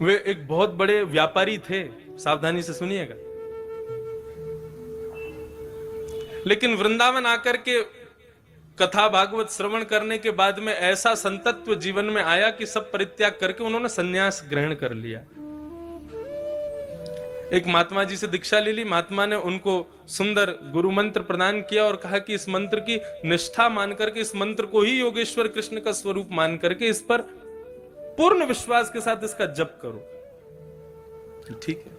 वे एक बहुत बड़े व्यापारी थे, सावधानी से सुनिएगा। लेकिन वृंदावन आकर के कथा भागवत श्रवण करने के बाद में ऐसा संतत्व जीवन में आया कि सब परित्याग करके उन्होंने संन्यास ग्रहण कर लिया। एक महात्मा जी से दीक्षा ले ली। महात्मा ने उनको सुंदर गुरु मंत्र प्रदान किया और कहा कि इस मंत्र की निष्ठा मान करके, इस मंत्र को ही योगेश्वर कृष्ण का स्वरूप मान करके इस पर पूर्ण विश्वास के साथ इसका जप करो। ठीक है।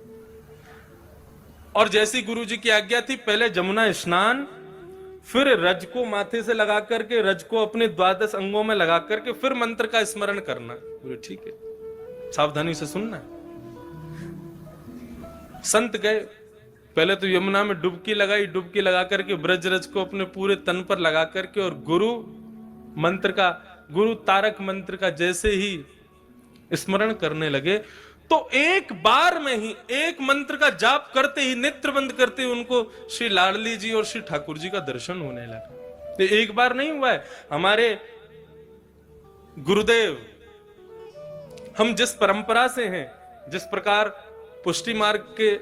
और जैसी गुरु जी की आज्ञा थी, पहले जमुना स्नान, फिर रज को माथे से लगा करके, रज को अपने 12 अंगों में लगा करके फिर मंत्र का स्मरण करना। बोले ठीक है, सावधानी से सुनना। संत गए, पहले तो यमुना में डुबकी लगाई, डुबकी लगा करके ब्रज रज को अपने पूरे तन पर लगा करके और गुरु मंत्र का, गुरु तारक मंत्र का जैसे ही स्मरण करने लगे, तो एक बार में ही एक मंत्र का जाप करते ही, नेत्र बंद करते ही उनको श्री लाडली जी और श्री ठाकुर जी का दर्शन होने लगा। तो एक बार नहीं हुआ है। हमारे गुरुदेव, हम जिस परंपरा से हैं, जिस प्रकार पुष्टि मार्ग के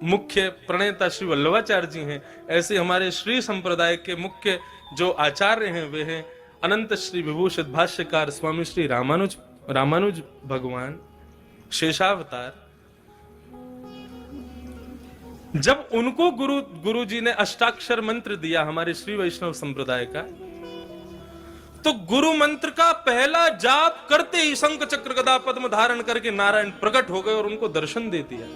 मुख्य प्रणेता श्री वल्लभाचार्य जी हैं, ऐसे हमारे श्री संप्रदाय के मुख्य जो आचार्य हैं वे हैं अनंत श्री विभूषित भाष्यकार स्वामी श्री रामानुज भगवान शेषावतार। जब उनको गुरु जी ने अष्टाक्षर मंत्र दिया हमारे श्री वैष्णव संप्रदाय का, तो गुरु मंत्र का पहला जाप करते ही शंख चक्र गदा पद्म धारण करके नारायण प्रकट हो गए और उनको दर्शन दे दिया।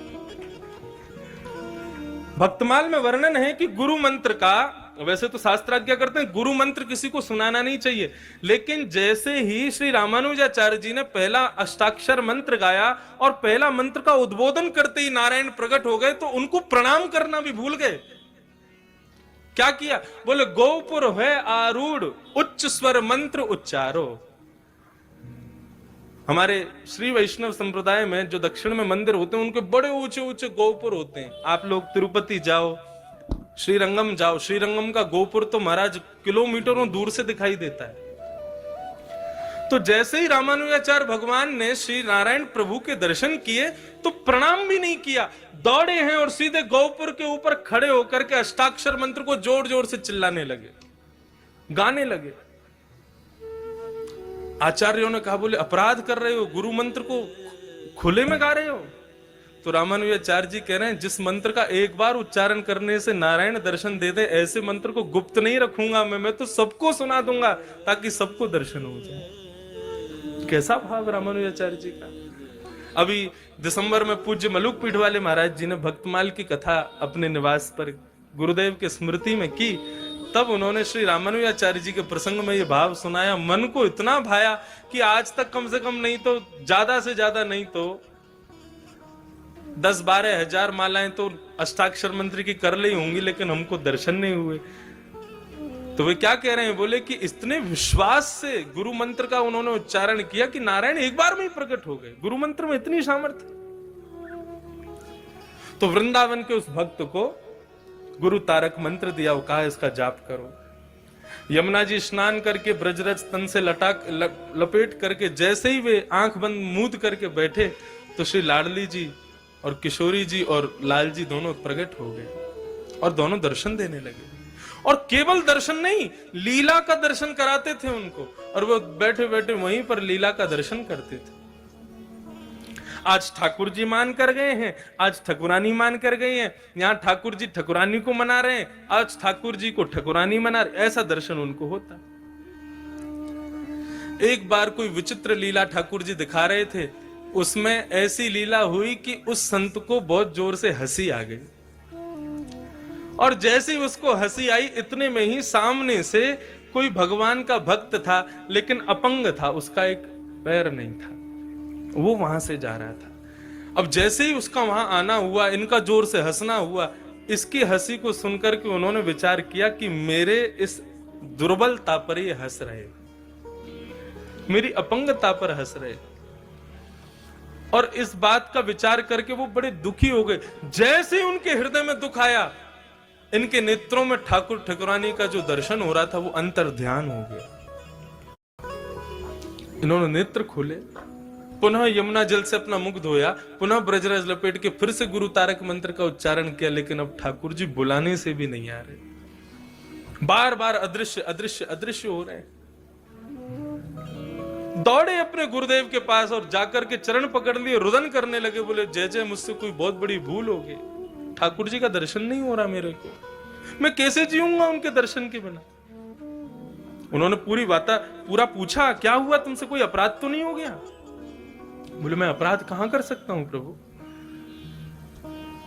भक्तमाल में वर्णन है कि गुरु मंत्र का, वैसे तो शास्त्राज्ञा करते हैं गुरु मंत्र किसी को सुनाना नहीं चाहिए, लेकिन जैसे ही श्री रामानुजाचार्य जी ने पहला अष्टाक्षर मंत्र गाया और पहला मंत्र का उद्बोधन करते ही नारायण प्रकट हो गए, तो उनको प्रणाम करना भी भूल गए। क्या किया? बोले गोपुर है आरूढ़ उच्च स्वर मंत्र उच्चारो। हमारे श्री वैष्णव संप्रदाय में जो दक्षिण में मंदिर होते हैं उनके बड़े ऊंचे ऊंचे गोपुर होते हैं। आप लोग तिरुपति जाओ, श्रीरंगम जाओ, श्रीरंगम का गोपुर तो महाराज किलोमीटरों दूर से दिखाई देता है। तो जैसे ही रामानुजाचार्य भगवान ने श्री नारायण प्रभु के दर्शन किए तो प्रणाम भी नहीं किया, दौड़े हैं और सीधे गोपुर के ऊपर खड़े होकर के अष्टाक्षर मंत्र को जोर जोर से चिल्लाने लगे, गाने लगे। आचार्यों ने कहा, बोले अपराध कर रहे हो, गुरु मंत्र को खुले में गा रहे हो। तो रामानुजाचार्य जी कह रहे हैं, जिस मंत्र का एक बार उच्चारण करने से नारायण दर्शन दे दे, ऐसे मंत्र को गुप्त नहीं रखूंगा मैं तो सबको सुना दूंगा ताकि सबको दर्शन हो जाए। कैसा भाव रामानुजाचार्य जी का। अभी दिसंबर में पूज्य मलुक पीठ वाले महाराज जी ने भक्तमाल की कथा अपने निवास पर गुरुदेव के स्मृति में की, तब उन्होंने श्री रामानुजाचार्य जी के प्रसंग में ये भाव सुनाया। मन को इतना भाया कि आज तक कम से कम नहीं तो ज्यादा से ज्यादा नहीं तो 10-12 हजार मालाएं तो अष्टाक्षर मंत्र की कर ली होंगी, लेकिन हमको दर्शन नहीं हुए। तो वे क्या कह रहे हैं? बोले कि इतने विश्वास से गुरु मंत्र का उन्होंने उच्चारण किया कि नारायण एक बार में ही प्रकट हो गए। गुरु मंत्र में इतनी सामर्थ्य। तो वृंदावन के उस भक्त को गुरु तारक मंत्र दिया, वो कहा इसका जाप करो। यमुना जी स्नान करके ब्रजरज तन से लपेट करके जैसे ही वे आंख बंद मूंद करके बैठे, तो श्री लाडली जी और किशोरी जी और लाल जी दोनों प्रकट हो गए और दोनों दर्शन देने लगे। और केवल दर्शन नहीं, लीला का दर्शन कराते थे उनको, और वो बैठे बैठे वहीं पर लीला का दर्शन करते थे। आज ठाकुर जी मान कर गए हैं, आज ठकुरानी मान कर गए हैं, यहां ठाकुर जी ठकुरानी को मना रहे हैं, आज ठाकुर जी को ठकुरानी मना रहे, ऐसा दर्शन उनको होता। एक बार कोई विचित्र लीला ठाकुर जी दिखा रहे थे, उसमें ऐसी लीला हुई कि उस संत को बहुत जोर से हंसी आ गई, और जैसे ही उसको हंसी आई, इतने में ही सामने से कोई भगवान का भक्त था, लेकिन अपंग था, उसका एक पैर नहीं था, वो वहां से जा रहा था। अब जैसे ही उसका वहां आना हुआ, इनका जोर से हंसना हुआ, इसकी हंसी को सुनकर के उन्होंने विचार किया कि मेरे इस दुर्बलता पर ये हंस रहे, मेरी अपंगता पर हंस रहे। और इस बात का विचार करके वो बड़े दुखी हो गए। जैसे ही उनके हृदय में दुख आया, इनके नेत्रों में ठाकुर ठकुरानी का जो दर्शन हो रहा था वो अंतर ध्यान हो गया। इन्होंने नेत्र खोले पुनः यमुना जल से अपना मुख धोया, पुनः ब्रजरज लपेट के फिर से गुरु तारक मंत्र का उच्चारण किया, लेकिन अब ठाकुर जी बुलाने से भी नहीं आ रहे। बार बार अदृश्य अदृश्य अदृश्य हो रहे हैं। दौड़े अपने गुरुदेव के पास और जाकर के चरण पकड़ लिए, रुदन करने लगे, बोले जय जय मुझसे कोई बहुत बड़ी भूल हो गई, ठाकुर जी का दर्शन नहीं हो रहा मेरे को, मैं कैसे जीऊंगा उनके दर्शन के बिना। उन्होंने पूरा पूछा, क्या हुआ तुमसे, कोई अपराध तो नहीं हो गया? बोले मैं अपराध कहां कर सकता हूं प्रभु।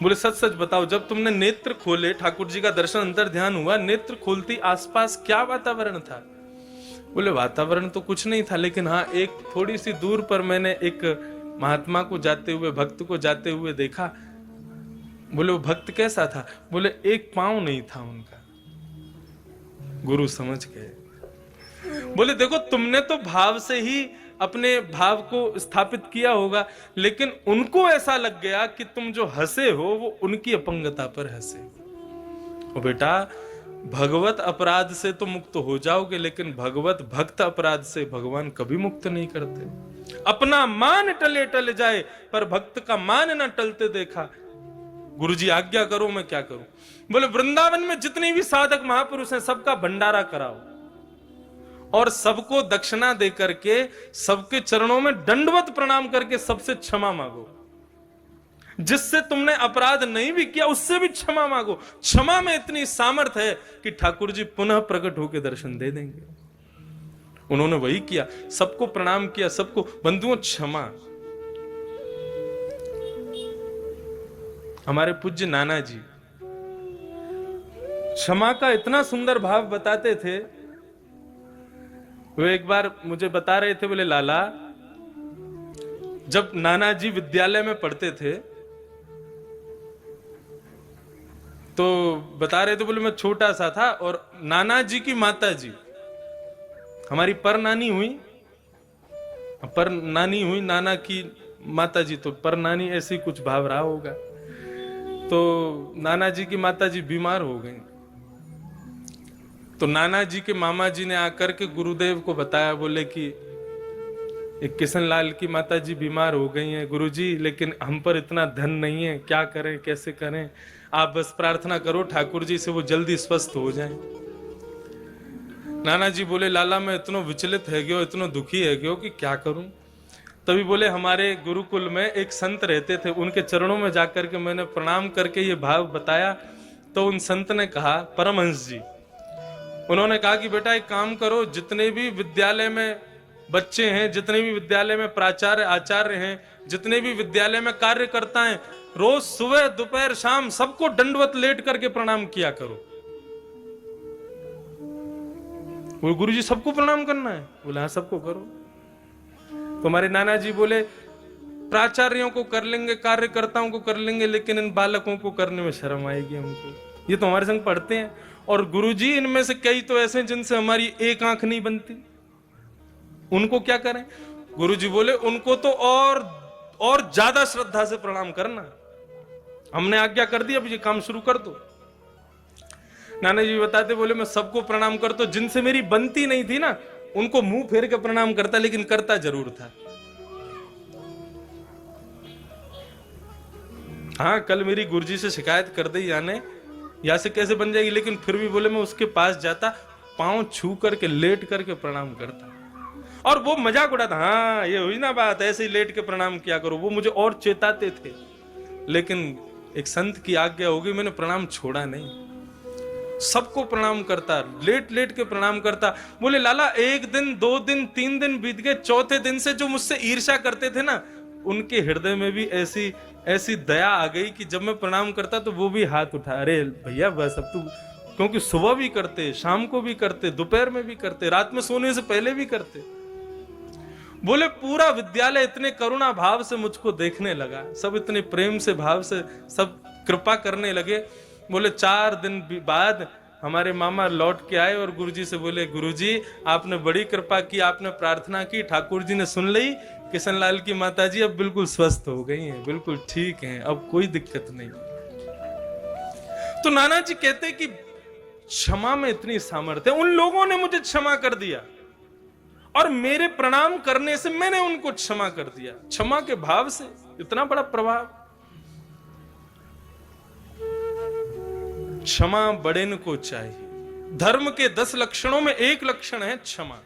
बोले सच सच बताओ, जब तुमने नेत्र खोले, ठाकुर जी का दर्शन अंतर ध्यान हुआ, नेत्र खोलती आसपास क्या वातावरण था? बोले वातावरण तो कुछ नहीं था, लेकिन हाँ एक थोड़ी सी दूर पर मैंने एक महात्मा को जाते हुए, भक्त को जाते हुए देखा। बोले वो भक्त कैसा था? बोले एक पांव नहीं था उनका। गुरु समझ गए। बोले देखो तुमने तो भाव से ही अपने भाव को स्थापित किया होगा, लेकिन उनको ऐसा लग गया कि तुम जो हंसे हो वो उनकी अपंगता पर हंसे। ओ बेटा, भगवत अपराध से तो मुक्त हो जाओगे, लेकिन भगवत भक्त अपराध से भगवान कभी मुक्त नहीं करते। अपना मान टले टल जाए पर भक्त का मान न टलते देखा। गुरुजी आज्ञा करो, मैं क्या करूं? बोले वृंदावन में जितने भी साधक महापुरुष हैं सबका भंडारा कराओ और सबको दक्षिणा दे करके, सबके चरणों में दंडवत प्रणाम करके सबसे क्षमा मांगो। जिससे तुमने अपराध नहीं भी किया उससे भी क्षमा मांगो। क्षमा में इतनी सामर्थ्य है कि ठाकुर जी पुनः प्रकट होकर दर्शन दे देंगे। उन्होंने वही किया, सबको प्रणाम किया, सबको। बंधुओं क्षमा, हमारे पूज्य नाना जी क्षमा का इतना सुंदर भाव बताते थे। वो एक बार मुझे बता रहे थे, बोले लाला जब नाना जी विद्यालय में पढ़ते थे तो बता रहे थे, बोले मैं छोटा सा था और नाना जी की माता जी, हमारी पर नानी हुई नाना की माता जी, तो पर नानी ऐसी कुछ भाव रहा होगा। तो नाना जी की माता जी बीमार हो गई, तो नाना जी के मामा जी ने आकर के गुरुदेव को बताया, बोले कि एक किशन लाल की माता जी बीमार हो गई हैं गुरुजी, लेकिन हम पर इतना धन नहीं है, क्या करें कैसे करें, आप बस प्रार्थना करो ठाकुर जी से वो जल्दी स्वस्थ हो जाएं। नाना जी बोले लाला मैं इतना विचलित है गयो, इतना दुखी है गयो कि क्या करूं। तभी बोले हमारे गुरुकुल में एक संत रहते थे, उनके चरणों में जाकर के मैंने प्रणाम करके ये भाव बताया। तो उन संत ने कहा, परमहंस जी, उन्होंने कहा कि बेटा एक काम करो, जितने भी विद्यालय में बच्चे हैं, जितने भी विद्यालय में प्राचार्य आचार्य हैं, जितने भी विद्यालय में कार्यकर्ता हैं, रोज सुबह दोपहर शाम सबको दंडवत लेट करके प्रणाम किया करो। वो गुरुजी सबको प्रणाम करना है? बोले हाँ सबको करो। तो हमारे नाना जी बोले प्राचार्यों को कर लेंगे, कार्यकर्ताओं को कर लेंगे, लेकिन इन बालकों को करने में शर्म आएगी हमको, ये तो हमारे संग पढ़ते हैं। और गुरुजी इनमें से कई तो ऐसे हैं जिनसे हमारी एक आंख नहीं बनती, उनको क्या करें? गुरुजी बोले उनको तो और ज्यादा श्रद्धा से प्रणाम करना, हमने आज्ञा कर दी, अब ये काम शुरू कर दो। नाना जी बताते, बोले मैं सबको प्रणाम करता, जिनसे मेरी बनती नहीं थी ना उनको मुंह फेर के प्रणाम करता, लेकिन करता जरूर था। हाँ कल मेरी गुरुजी से शिकायत कर दी जाने, या से कैसे बन जाएगी, लेकिन फिर भी बोले मैं उसके पास जाता, पांव छू करके लेट करके प्रणाम करता, और वो मजाक उड़ाता, हाँ ये हुई ना बात, ऐसे ही लेट के प्रणाम किया करो। वो मुझे और चेताते थे, लेकिन एक संत की आज्ञा होगी, मैंने प्रणाम छोड़ा नहीं, सबको प्रणाम करता, लेट लेट के प्रणाम करता। बोले लाला एक दिन, 2 दिन, 3 दिन बीत गए, चौथे दिन से जो मुझसे ईर्ष्या करते थे ना, उनके हृदय में भी ऐसी दया आ गई कि जब मैं प्रणाम करता तो वो भी हाथ उठा, अरे भैया बस अब तू, क्योंकि सुबह भी करते, शाम को भी करते, दोपहर में भी करते, रात में सोने से पहले भी करते। बोले पूरा विद्यालय इतने करुणा भाव से मुझको देखने लगा, सब इतने प्रेम से भाव से सब कृपा करने लगे। बोले 4 दिन बाद हमारे मामा लौट के आए और गुरुजी से बोले, गुरुजी आपने बड़ी कृपा की, आपने प्रार्थना की, ठाकुर जी ने सुन ली, किशन लाल की माताजी अब बिल्कुल स्वस्थ हो गई हैं, बिल्कुल ठीक हैं, अब कोई दिक्कत नहीं। तो नाना जी कहते कि क्षमा में इतनी सामर्थ्य है, उन लोगों ने मुझे क्षमा कर दिया और मेरे प्रणाम करने से मैंने उनको क्षमा कर दिया। क्षमा के भाव से इतना बड़ा प्रभाव। क्षमा बड़ेन को चाहिए। धर्म के 10 लक्षणों में एक लक्षण है क्षमा,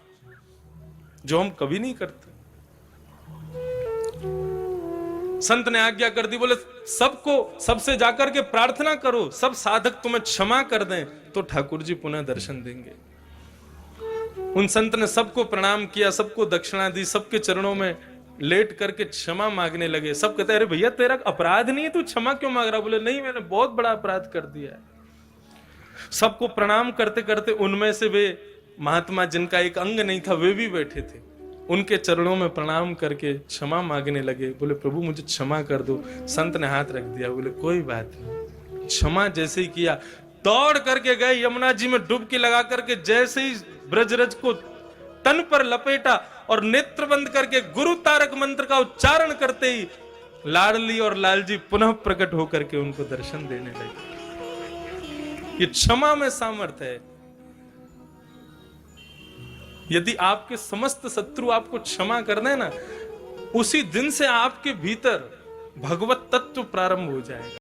जो हम कभी नहीं करते। संत ने आज्ञा कर दी, बोले सबको सबसे जाकर के प्रार्थना करो, सब साधक तुम्हें क्षमा कर दें तो ठाकुर जी पुनः दर्शन देंगे। उन संत ने सबको प्रणाम किया, सबको दक्षिणा दी, सबके चरणों में लेट करके क्षमा मांगने लगे। सब कहते अरे भैया तेरा अपराध नहीं है, तू क्षमा क्यों मांग रहा? बोले नहीं, मैंने बहुत बड़ा अपराध कर दिया है। सबको प्रणाम करते करते उनमें से वे महात्मा जिनका एक अंग नहीं था वे भी बैठे थे, उनके चरणों में प्रणाम करके क्षमा मांगने लगे। बोले प्रभु मुझे क्षमा कर दो। संत ने हाथ रख दिया, बोले कोई बात नहीं। क्षमा जैसे ही किया, दौड़ करके गए यमुना जी में डुबकी लगा करके, जैसे ही ब्रजरज को तन पर लपेटा और नेत्र बंद करके गुरु तारक मंत्र का उच्चारण करते ही लाडली और लालजी पुनः प्रकट होकर के उनको दर्शन देने लगे। ये क्षमा में सामर्थ्य है। यदि आपके समस्त शत्रु आपको क्षमा कर दें ना, उसी दिन से आपके भीतर भगवत तत्व प्रारंभ हो जाएगा।